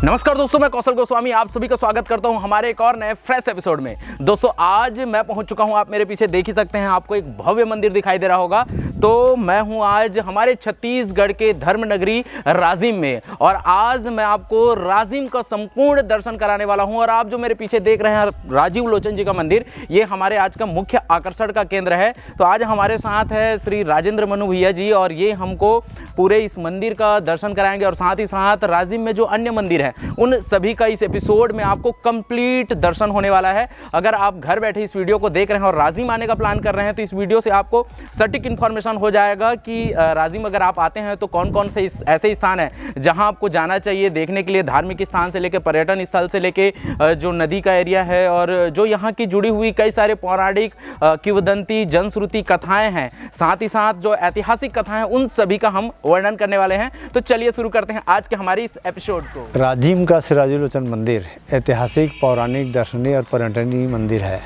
नमस्कार दोस्तों, मैं कौशल गोस्वामी आप सभी का स्वागत करता हूं हमारे एक और नए फ्रेश एपिसोड में। दोस्तों आज मैं पहुंच चुका हूं, आप मेरे पीछे देख ही सकते हैं, आपको एक भव्य मंदिर दिखाई दे रहा होगा। तो मैं हूं आज हमारे छत्तीसगढ़ के धर्म नगरी राजिम में, और आज मैं आपको राजिम का संपूर्ण दर्शन कराने वाला हूं। और आप जो मेरे पीछे देख रहे हैं राजीव लोचन जी का मंदिर, ये हमारे आज का मुख्य आकर्षण का केंद्र है। तो आज हमारे साथ है श्री राजेंद्र मनु भैया जी, और ये हमको पूरे इस मंदिर का दर्शन कराएंगे, और साथ ही साथ राजिम में जो अन्य मंदिर है उन सभी का इस एपिसोड में आपको कंप्लीट दर्शन होने वाला है। अगर आप घर बैठे इस वीडियो को देख रहे हैं और राजिम आने का प्लान कर रहे हैं, तो इस वीडियो से आपको सटीक इन्फॉर्मेशन हो जाएगा कि राजिम अगर आप आते हैं तो कौन कौन से ऐसे स्थान है जहां आपको जाना चाहिए देखने के लिए। धार्मिक स्थान से लेकर पर्यटन स्थल से लेके जो नदी का एरिया है, और जो यहाँ की जुड़ी हुई कई सारे पौराणिक किंवदंती जनश्रुति कथाएं हैं, साथ ही साथ जो ऐतिहासिक कथाएं हैं, उन सभी का हम वर्णन करने वाले हैं। तो चलिए शुरू करते हैं आज के हमारे इस एपिसोड को। राजिम का श्री राजीव लोचन मंदिर ऐतिहासिक, पौराणिक, दर्शनीय और पर्यटनीय मंदिर है,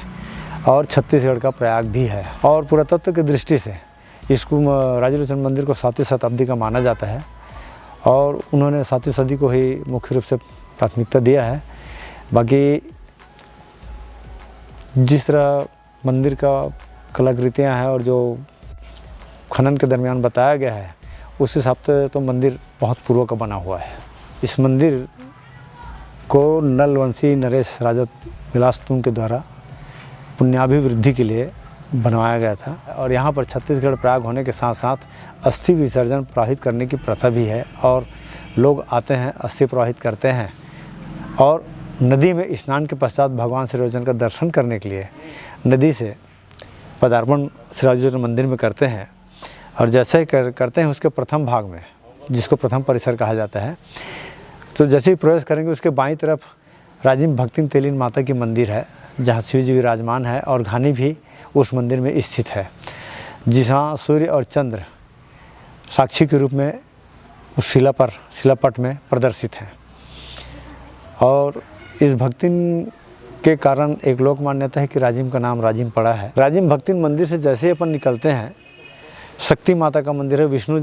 और छत्तीसगढ़ का प्रयाग भी है। और पुरातत्व की दृष्टि से इसको राजीव लोचन मंदिर को 7वीं शताब्दी का माना जाता है, और उन्होंने 7वीं सदी को ही मुख्य रूप से प्राथमिकता दिया है। बाकी जिस तरह मंदिर का कलाकृतियाँ हैं और जो खनन के दरमियान बताया गया है, उस हिसाब से तो मंदिर बहुत पूर्व का बना हुआ है। इस मंदिर को नलवंशी नरेश राजा विलासतुंग के द्वारा पुण्याभिवृद्धि के लिए बनवाया गया था। और यहाँ पर छत्तीसगढ़ प्रयाग होने के साथ साथ अस्थि विसर्जन प्रवाहित करने की प्रथा भी है, और लोग आते हैं, अस्थि प्रवाहित करते हैं, और नदी में स्नान के पश्चात भगवान श्री राजीव का दर्शन करने के लिए नदी से पदार्पण श्री राजीव मंदिर में करते हैं। और जैसे ही करते हैं उसके प्रथम भाग में, जिसको प्रथम परिसर कहा जाता है, तो जैसे ही प्रवेश करेंगे उसके बाईं तरफ राजिम भक्तिन तेलिन माता की मंदिर है, जहाँ शिव जी विराजमान है, और घानी भी उस मंदिर में स्थित है, जहाँ सूर्य और चंद्र साक्षी के रूप में उस शिलापट में प्रदर्शित हैं। और इस भक्तिन के कारण एक लोक मान्यता है कि राजिम का नाम राजिम पड़ा है। राजिम भक्तिन मंदिर से जैसे ही अपन निकलते हैं, शक्ति माता का मंदिर है, विष्णु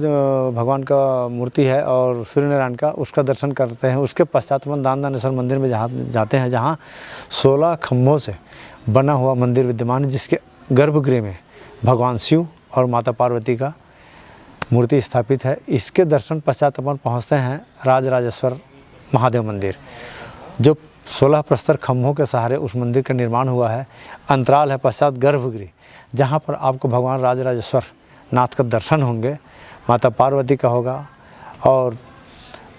भगवान का मूर्ति है, और सूर्यनारायण का, उसका दर्शन करते हैं। उसके पश्चात अपन दानदानेश्वर मंदिर में जाते हैं, जहाँ 16 खम्भों से बना हुआ मंदिर विद्यमान है, जिसके गर्भगृह में भगवान शिव और माता पार्वती का मूर्ति स्थापित है। इसके दर्शन पश्चात अपन पहुँचते हैं राजराजेश्वर महादेव मंदिर, जो 16 प्रस्तर खम्भों के सहारे उस मंदिर का निर्माण हुआ है। अंतराल है पश्चात गर्भगृह, जहाँ पर आपको भगवान राजराजेश्वर नाथ का दर्शन होंगे, माता पार्वती का होगा और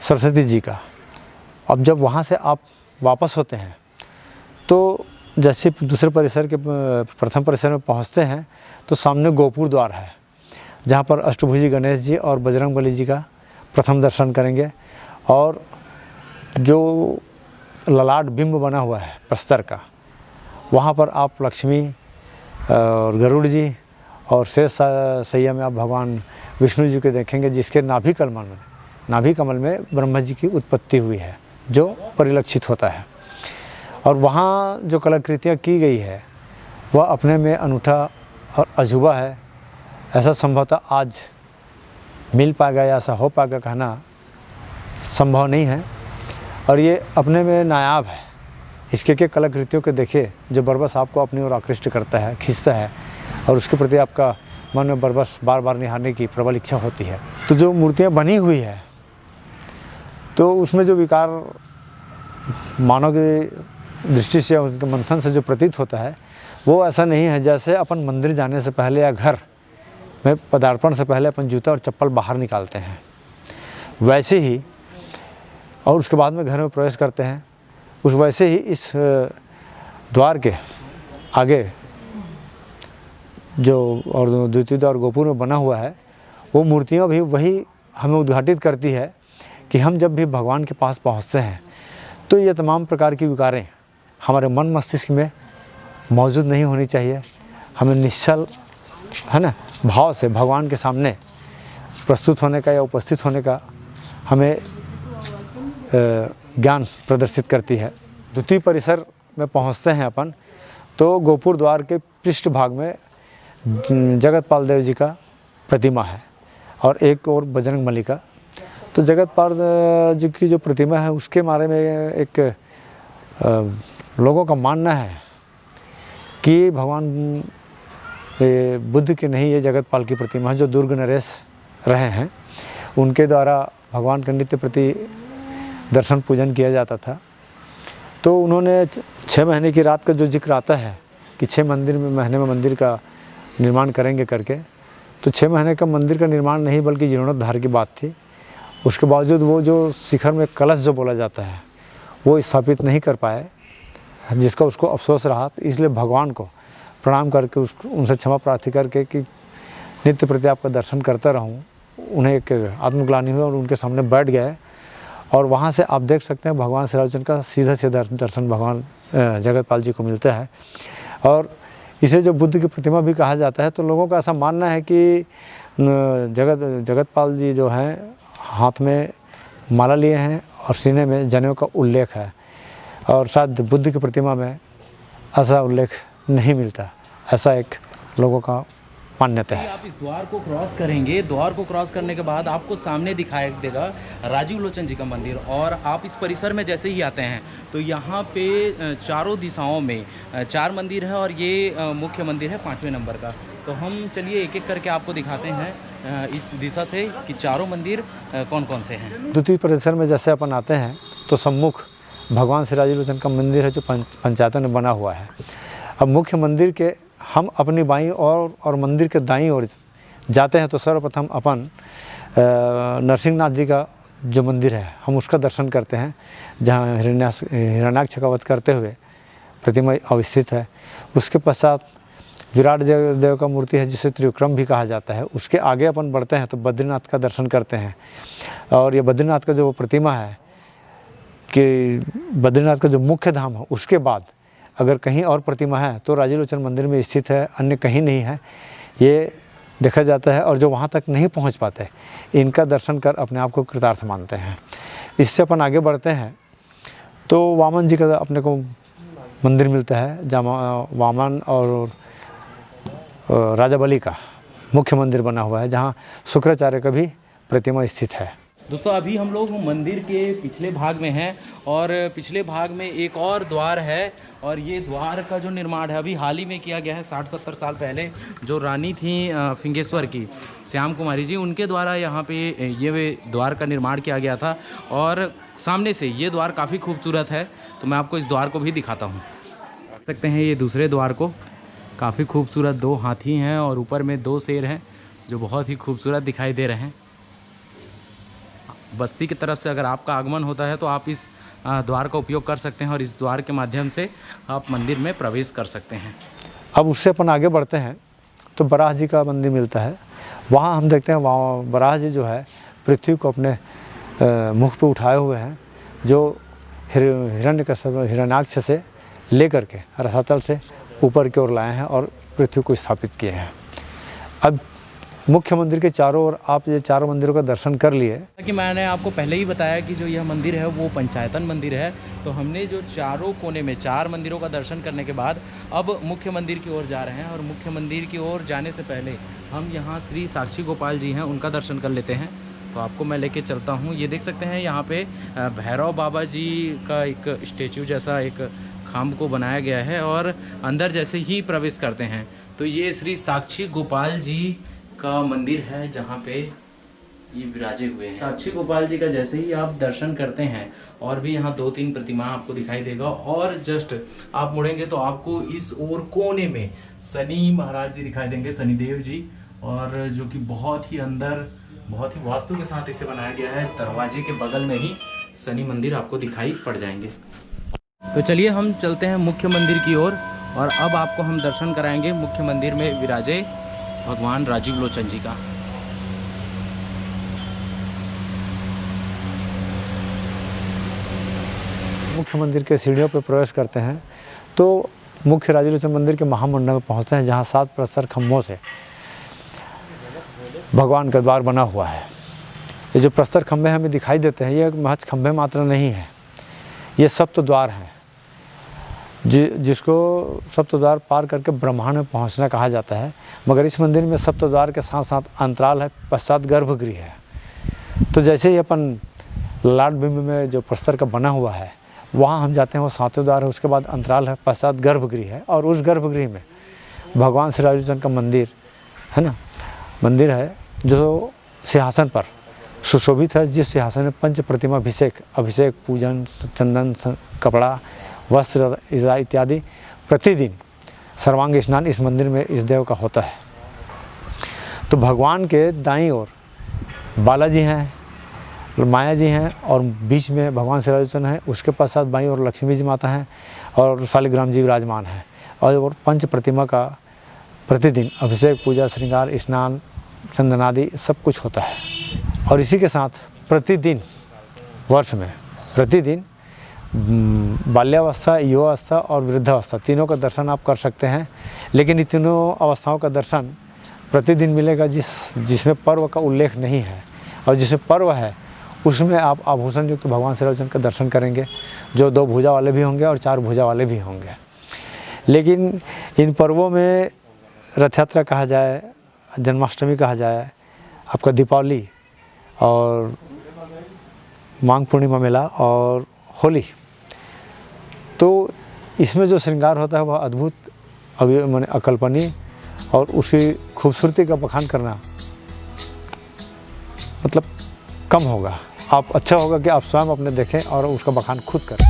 सरस्वती जी का। अब जब वहाँ से आप वापस होते हैं, तो जैसे दूसरे परिसर के प्रथम परिसर में पहुँचते हैं, तो सामने गोपुर द्वार है, जहाँ पर अष्टभुजी गणेश जी और बजरंगबली जी का प्रथम दर्शन करेंगे। और जो ललाट बिंब बना हुआ है प्रस्तर का, वहाँ पर आप लक्ष्मी और गरुड़ जी और शेष सैया में आप भगवान विष्णु जी को देखेंगे, जिसके नाभि कमल में ब्रह्मा जी की उत्पत्ति हुई है, जो परिलक्षित होता है। और वहाँ जो कलाकृतियाँ की गई है, वह अपने में अनूठा और अजूबा है। ऐसा संभवतः आज मिल पाएगा या ऐसा हो पाएगा कहना संभव नहीं है, और ये अपने में नायाब है। इसके के कलाकृतियों को देखिए, जो बरबस आपको अपनी ओर आकृष्ट करता है, खींचता है, और उसके प्रति आपका मन में बरबस बार बार निहारने की प्रबल इच्छा होती है। तो जो मूर्तियाँ बनी हुई है, तो उसमें जो विकार मानव की दृष्टि से, उनके मंथन से जो प्रतीत होता है, वो ऐसा नहीं है जैसे अपन मंदिर जाने से पहले या घर में पदार्पण से पहले अपन जूता और चप्पल बाहर निकालते हैं, वैसे ही, और उसके बाद में घर में प्रवेश करते हैं, उस वैसे ही इस द्वार के आगे जो और द्वितीय द्वार गोपुर में बना हुआ है, वो मूर्तियाँ भी वही हमें उद्घाटित करती है कि हम जब भी भगवान के पास पहुँचते हैं, तो ये तमाम प्रकार की विकारें हमारे मन मस्तिष्क में मौजूद नहीं होनी चाहिए। हमें निश्चल, है ना, भाव से भगवान के सामने प्रस्तुत होने का या उपस्थित होने का हमें ज्ञान प्रदर्शित करती है। द्वितीय परिसर में पहुंचते हैं अपन, तो गोपुर द्वार के पृष्ठ भाग में जगतपाल देव जी का प्रतिमा है, और एक और बजरंगबली का तो जगतपाल जी की जो प्रतिमा है उसके बारे में एक लोगों का मानना है कि भगवान बुद्ध की नहीं, ये जगतपाल की प्रतिमा है जो दुर्ग नरेश रहे हैं, उनके द्वारा भगवान का नित्य प्रति दर्शन पूजन किया जाता था। तो उन्होंने 6 महीने की रात का जो जिक्र आता है कि 6 महीने में मंदिर का निर्माण करेंगे करके, तो 6 महीने का मंदिर का निर्माण नहीं बल्कि जीर्णोद्धार की बात थी। उसके बावजूद वो जो शिखर में कलश जो बोला जाता है वो स्थापित नहीं कर पाए, जिसका उसको अफसोस रहा। इसलिए भगवान को प्रणाम करके उनसे क्षमा प्रार्थना करके कि नित्य प्रति आपका दर्शन करता रहूं, उन्हें एक आत्मग्लानि हुई और उनके सामने बैठ गए। और वहाँ से आप देख सकते हैं भगवान श्री रामचंद्र का सीधा सीधा दर्शन भगवान जगतपाल जी को मिलता है। और इसे जो बुद्ध की प्रतिमा भी कहा जाता है, तो लोगों का ऐसा मानना है कि जगतपाल जी जो हैं हाथ में माला लिए हैं और सीने में जनेऊ का उल्लेख है, और शायद बुद्ध की प्रतिमा में ऐसा उल्लेख नहीं मिलता, ऐसा एक लोगों का मान्यता है। आप इस द्वार को क्रॉस करेंगे, द्वार को क्रॉस करने के बाद आपको सामने दिखाई देगा राजीव लोचन जी का मंदिर। और आप इस परिसर में जैसे ही आते हैं तो यहाँ पे चारों दिशाओं में 4 मंदिर है और ये मुख्य मंदिर है 5वें नंबर का। तो हम चलिए एक एक करके आपको दिखाते हैं इस दिशा से कि चारों मंदिर कौन कौन से हैं। द्वितीय परिसर में जैसे अपन आते हैं तो सम्मुख भगवान श्री राजीव लोचन का मंदिर है जो पंचायतों में बना हुआ है। अब मुख्य मंदिर के हम अपनी बाईं और मंदिर के दाईं ओर जाते हैं तो सर्वप्रथम अपन नरसिंहनाथ जी का जो मंदिर है हम उसका दर्शन करते हैं, जहाँ हिरण्याक्ष का वध करते हुए प्रतिमा अवस्थित है। उसके पश्चात विराट देव का मूर्ति है जिसे त्रिविक्रम भी कहा जाता है। उसके आगे अपन बढ़ते हैं तो बद्रीनाथ का दर्शन करते हैं। और ये बद्रीनाथ का जो प्रतिमा है कि बद्रीनाथ का जो मुख्य धाम है उसके बाद अगर कहीं और प्रतिमा है तो राजीव लोचन मंदिर में स्थित है, अन्य कहीं नहीं है, ये देखा जाता है। और जो वहाँ तक नहीं पहुँच पाते इनका दर्शन कर अपने आप को कृतार्थ मानते हैं। इससे अपन आगे बढ़ते हैं तो वामन जी का अपने को मंदिर मिलता है, जहाँ वामन और राजा बलि का मुख्य मंदिर बना हुआ है, जहाँ शुक्राचार्य का भी प्रतिमा स्थित है। दोस्तों अभी हम लोग मंदिर के पिछले भाग में हैं और पिछले भाग में एक और द्वार है। और ये द्वार का जो निर्माण है अभी हाल ही में किया गया है। 60-70 साल पहले जो रानी थी फिंगेश्वर की, श्याम कुमारी जी, उनके द्वारा यहाँ पे ये द्वार का निर्माण किया गया था। और सामने से ये द्वार काफ़ी खूबसूरत है, तो मैं आपको इस द्वार को भी दिखाता हूँ। देख सकते हैं ये दूसरे द्वार को, काफ़ी खूबसूरत 2 हाथी हैं और ऊपर में 2 शेर हैं जो बहुत ही खूबसूरत दिखाई दे रहे हैं। बस्ती की तरफ से अगर आपका आगमन होता है तो आप इस द्वार का उपयोग कर सकते हैं और इस द्वार के माध्यम से आप मंदिर में प्रवेश कर सकते हैं। अब उससे अपन आगे बढ़ते हैं तो बराह जी का मंदिर मिलता है। वहाँ हम देखते हैं वहाँ बराह जी जो है पृथ्वी को अपने मुख पे उठाए हुए हैं, जो हिरण्याक्ष से लेकर के रसातल से ऊपर की ओर लाए हैं और पृथ्वी को स्थापित किए हैं। अब मुख्य मंदिर के चारों ओर आप ये चारों मंदिरों का दर्शन कर लिए। कि मैंने आपको पहले ही बताया कि जो यह मंदिर है वो पंचायतन मंदिर है। तो हमने जो चारों कोने में 4 मंदिरों का दर्शन करने के बाद अब मुख्य मंदिर की ओर जा रहे हैं। और मुख्य मंदिर की ओर जाने से पहले हम यहाँ श्री साक्षी गोपाल जी हैं उनका दर्शन कर लेते हैं। तो आपको मैं लेके चलता हूँ। ये देख सकते हैं यहाँ पे भैरव बाबा जी का एक स्टेचू जैसा एक खाम्ब को बनाया गया है। और अंदर जैसे ही प्रवेश करते हैं तो ये श्री साक्षी गोपाल जी का मंदिर है जहाँ पे ये विराजे हुए हैं। साक्षी गोपाल जी का जैसे ही आप दर्शन करते हैं और भी यहाँ 2-3 प्रतिमा आपको दिखाई देगा। और जस्ट आप मुड़ेंगे तो आपको इस ओर कोने में शनि महाराज जी दिखाई देंगे, शनिदेव जी, और जो कि बहुत ही अंदर बहुत ही वास्तु के साथ इसे बनाया गया है। दरवाजे के बगल में ही शनि मंदिर आपको दिखाई पड़ जाएंगे। तो चलिए हम चलते हैं मुख्य मंदिर की ओर और अब आपको हम दर्शन कराएंगे मुख्य मंदिर में विराजे भगवान राजीव लोचन जी का। मुख्य मंदिर के सीढ़ियों पर प्रवेश करते हैं तो मुख्य राजीव लोचन मंदिर के महामंडप में पहुंचते हैं, जहां 7 प्रस्तर खम्भों से भगवान का द्वार बना हुआ है। ये जो प्रस्तर खम्भे हमें दिखाई देते हैं ये महज खम्भे मात्र नहीं है, ये सप्त द्वार हैं जिसको सप्त द्वार पार करके ब्रह्मांड में पहुंचना कहा जाता है। मगर इस मंदिर में सप्त द्वार के साथ साथ अंतराल है, पश्चात गर्भगृह है। तो जैसे ही अपन ललाट बिंब में जो प्रस्तर का बना हुआ है वहाँ हम जाते हैं, वो सातवें द्वार है, उसके बाद अंतराल है, पश्चात गर्भगृह है, और उस गर्भगृह में भगवान श्री राजूचंद का मंदिर है ना, मंदिर है जो सिंहासन पर सुशोभित है, जिस सिंहासन में पंच प्रतिमा अभिषेक पूजन चंदन कपड़ा वस्त्र इत्यादि प्रतिदिन सर्वांग स्नान इस मंदिर में इस देव का होता है। तो भगवान के दाईं ओर बालाजी हैं, माया जी हैं, और बीच में भगवान श्री राजूचंद हैं, उसके पश्चात बाईं ओर लक्ष्मी जी माता हैं और शालिग्राम जी विराजमान हैं, और पंच प्रतिमा का प्रतिदिन अभिषेक पूजा श्रृंगार स्नान चंदन आदि सब कुछ होता है। और इसी के साथ प्रतिदिन वर्ष में प्रतिदिन बाल्यावस्था, युवावस्था और वृद्धावस्था तीनों का दर्शन आप कर सकते हैं, लेकिन इन तीनों अवस्थाओं का दर्शन प्रतिदिन मिलेगा जिसमें पर्व का उल्लेख नहीं है, और जिसमें पर्व है उसमें आप आभूषण युक्त भगवान श्री राजूचंद का दर्शन करेंगे, जो 2 भुजा वाले भी होंगे और 4 भुजा वाले भी होंगे। लेकिन इन पर्वों में रथ यात्रा कहा जाए, जन्माष्टमी कहा जाए, आपका दीपावली और माघ पूर्णिमा मेला और होली, तो इसमें जो श्रृंगार होता है वह अद्भुत माने अकल्पनीय, और उसकी खूबसूरती का बखान करना मतलब कम होगा। आप अच्छा होगा कि आप स्वयं अपने देखें और उसका बखान खुद करें।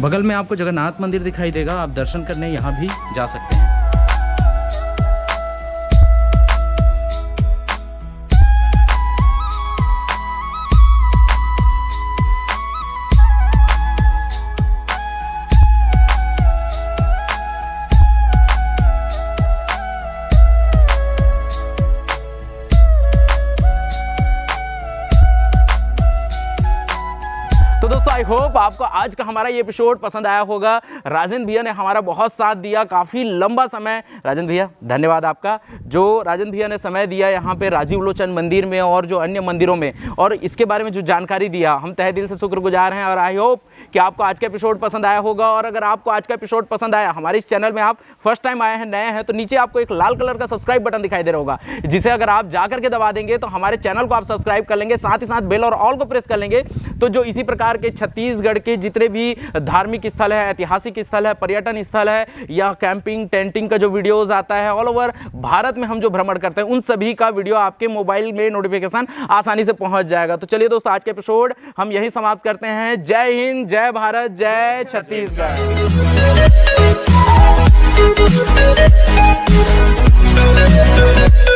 बगल में आपको जगन्नाथ मंदिर दिखाई देगा, आप दर्शन करने यहाँ भी जा सकते हैं। तो दोस्तों आई होप आपको आज का हमारा ये एपिसोड पसंद आया होगा। राजेंद्र भैया ने हमारा बहुत साथ दिया, काफ़ी लंबा समय। राजेंद्र भैया धन्यवाद आपका, जो राजेंद्र भैया ने समय दिया यहाँ पे राजीव लोचन मंदिर में और जो अन्य मंदिरों में, और इसके बारे में जो जानकारी दिया, हम तहे दिल से शुक्रगुजार हैं। और आई होप कि आपको आज का एपिसोड पसंद आया होगा। और अगर आपको आज का एपिसोड पसंद आया, हमारे इस चैनल में आप फर्स्ट टाइम आए हैं, नए हैं, तो नीचे आपको एक लाल कलर का सब्सक्राइब बटन दिखाई दे रहा होगा, जिसे अगर आप जा करके दबा देंगे तो हमारे चैनल को आप सब्सक्राइब कर लेंगे, साथ ही साथ बेल और ऑल को प्रेस कर लेंगे। तो जो इसी प्रकार के छत्तीसगढ़ के जितने भी धार्मिक स्थल है, ऐतिहासिक स्थल है, पर्यटन स्थल है, या कैंपिंग टेंटिंग का जो वीडियोस आता है ऑल ओवर भारत में हम जो भ्रमण करते हैं, उन सभी का वीडियो आपके मोबाइल में नोटिफिकेशन आसानी से पहुंच जाएगा। तो चलिए दोस्तों, आज के एपिसोड हम यही समाप्त करते हैं। जय हिंद, जय भारत, जय छत्तीसगढ़।